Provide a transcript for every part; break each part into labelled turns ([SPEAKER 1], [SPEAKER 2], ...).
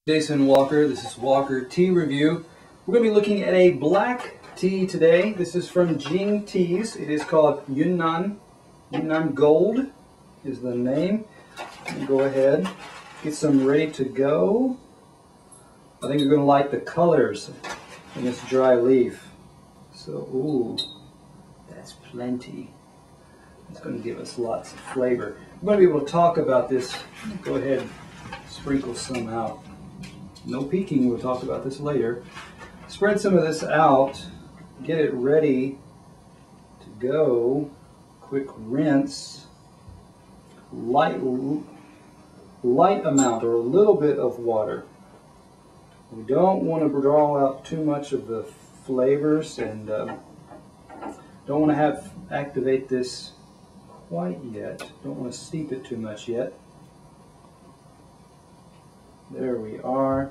[SPEAKER 1] Jason Walker. This is Walker Tea Review. We're going to be looking at a black tea today. This is from Jing Teas. It is called Yunnan Gold is the name. Go ahead, get some ready to go. I think you're going to like the colors in this dry leaf. So, ooh, that's plenty. It's going to give us lots of flavor. I'm going to be able to talk about this. Go ahead, sprinkle some out. No peeking, we'll talk about this later. Spread some of this out, get it ready to go. Quick rinse. Light amount or a little bit of water. We don't want to draw out too much of the flavors and don't want to activate this quite yet. Don't want to steep it too much yet. There we are.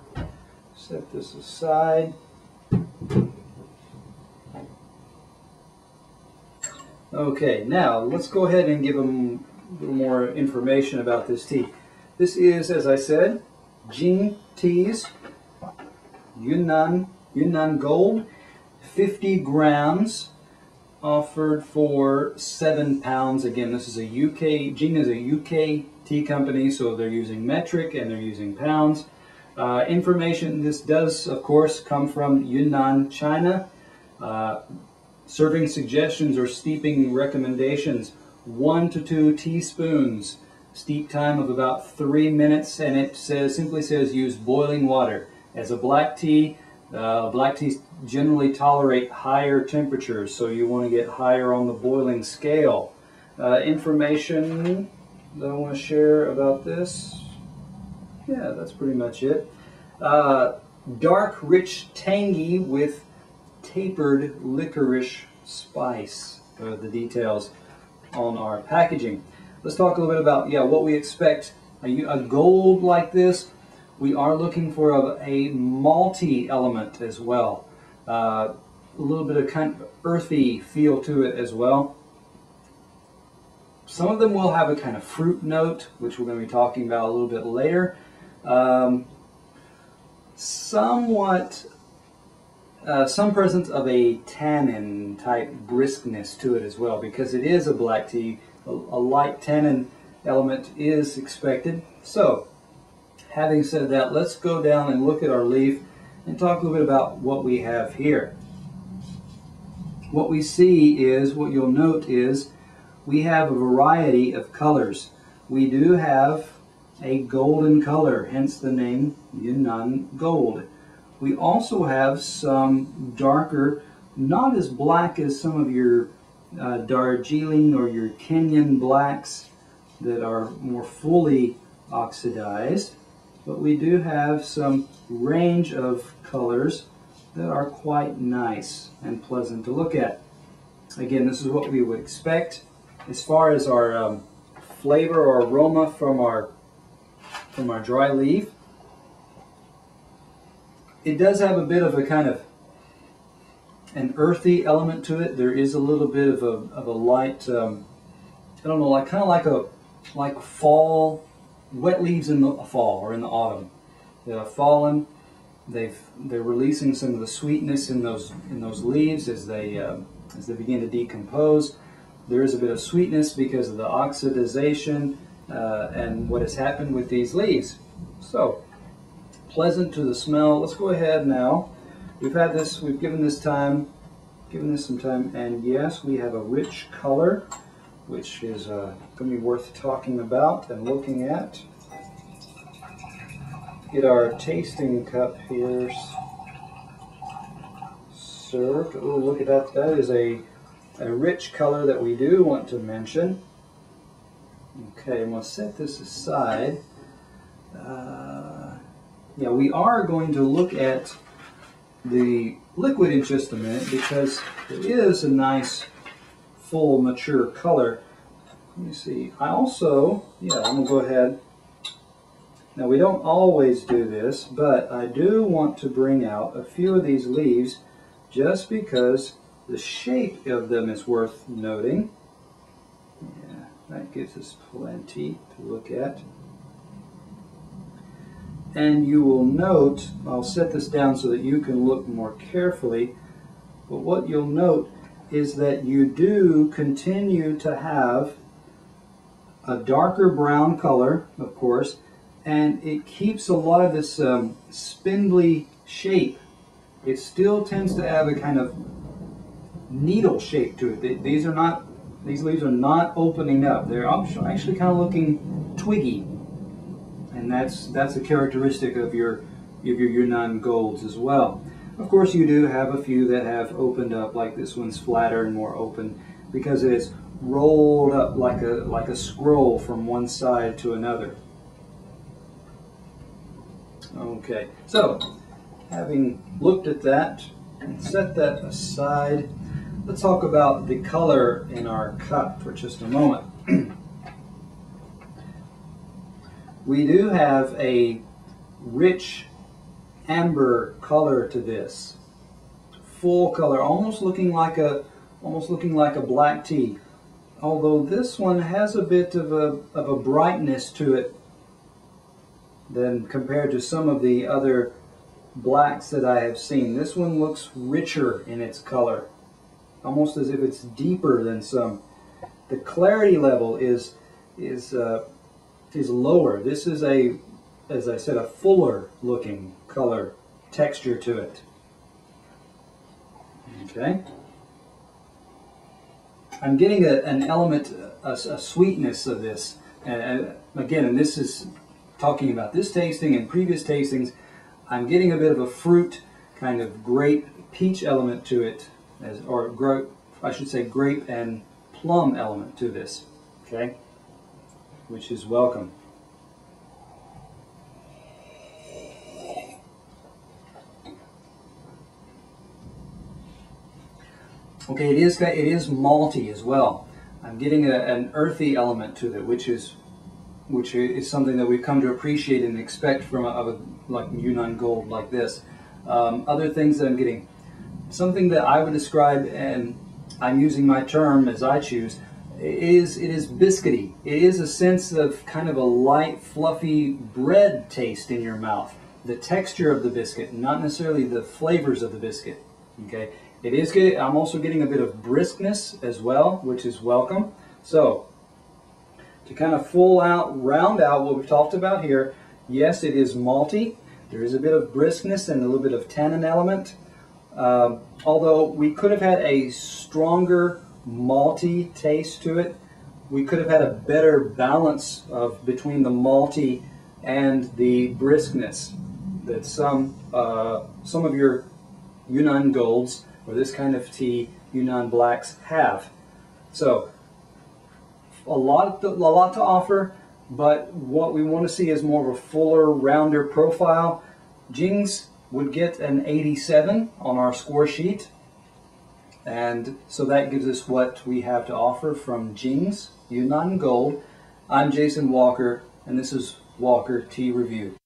[SPEAKER 1] Set this aside. Okay, now let's go ahead and give them a little more information about this tea. This is, as I said, Jing Teas Yunnan Gold, 50 grams, offered for £7. Again, this is a UK. Jing is a UK tea company, so they're using metric and they're using pounds. Information, this does of course come from Yunnan, China. Serving suggestions or steeping recommendations: 1 to 2 teaspoons, steep time of about 3 minutes, and it simply says use boiling water. As a black tea, black teas generally tolerate higher temperatures, so you want to get higher on the boiling scale. Information that I want to share about this, yeah, that's pretty much it. Dark, rich, tangy with tapered licorice spice. The details on our packaging. Let's talk a little bit about what we expect. A gold like this, we are looking for a malty element as well. A little bit of kind of earthy feel to it as well. Some of them will have a kind of fruit note, which we're going to be talking about a little bit later. Somewhat, some presence of a tannin type briskness to it as well, because it is a black tea. A light tannin element is expected. So, having said that, let's go down and look at our leaf and talk a little bit about what we have here. What we see is, what you'll note is, we have a variety of colors. We do have a golden color, hence the name Yunnan Gold. We also have some darker, not as black as some of your Darjeeling or your Kenyan blacks that are more fully oxidized, but we do have some range of colors that are quite nice and pleasant to look at. Again, this is what we would expect. As far as our flavor or aroma from our dry leaf, it does have a bit of a kind of an earthy element to it. There is a little bit of a light, I don't know, like kind of like fall, wet leaves in the fall or in the autumn. They have fallen. They're releasing some of the sweetness in those leaves as they begin to decompose. There is a bit of sweetness because of the oxidization and what has happened with these leaves. So, pleasant to the smell. Let's go ahead now. We've given this some time, and yes, we have a rich color, which is going to be worth talking about and looking at. Get our tasting cup here served. Oh, look at that. That is a rich color that we do want to mention. Okay, I'm going to set this aside. Yeah, we are going to look at the liquid in just a minute because it is a nice, full, mature color. Let me see. I also, I'm going to go ahead. Now, we don't always do this, but I do want to bring out a few of these leaves just because the shape of them is worth noting. Yeah, that gives us plenty to look at. And you will note, I'll set this down so that you can look more carefully, but what you'll note is that you do continue to have a darker brown color, of course, and it keeps a lot of this spindly shape. It still tends to have a kind of needle shape to it. These leaves are not opening up. They're actually kind of looking twiggy. And that's a characteristic of your Yunnan golds as well. Of course, you do have a few that have opened up, like this one's flatter and more open because it is rolled up like a scroll from one side to another. Okay, so having looked at that and set that aside, let's talk about the color in our cup for just a moment. We do have a rich amber color to this, full color, almost looking like a black tea. Although this one has a bit of a brightness to it than compared to some of the other blacks that I have seen. This one looks richer in its color, almost as if it's deeper than some. The clarity level is lower. This is as I said, a fuller looking color texture to it. Okay. I'm getting an element, a sweetness of this. Again, and this is talking about this tasting and previous tastings, I'm getting a bit of a fruit, kind of grape peach element to it, I should say grape and plum element to this, okay, which is welcome. Okay, it is malty as well. I'm getting an earthy element to it, which is something that we've come to appreciate and expect from a like Yunnan Gold like this. Other things that I'm getting, something that I would describe, and I'm using my term as I choose, it is biscuity. It is a sense of kind of a light, fluffy bread taste in your mouth. The texture of the biscuit, not necessarily the flavors of the biscuit. Okay. It is good. I'm also getting a bit of briskness as well, which is welcome. So, to kind of round out what we've talked about here, yes, it is malty. There is a bit of briskness and a little bit of tannin element. Although we could have had a stronger malty taste to it. We could have had a better balance between the malty and the briskness that some of your Yunnan Golds or this kind of tea, Yunnan Blacks, have. So, a lot to offer, but what we want to see is more of a fuller, rounder profile. Jing's would get an 87 on our score sheet, and so that gives us what we have to offer from Jing's Yunnan Gold. I'm Jason Walker, and this is Walker Tea Review.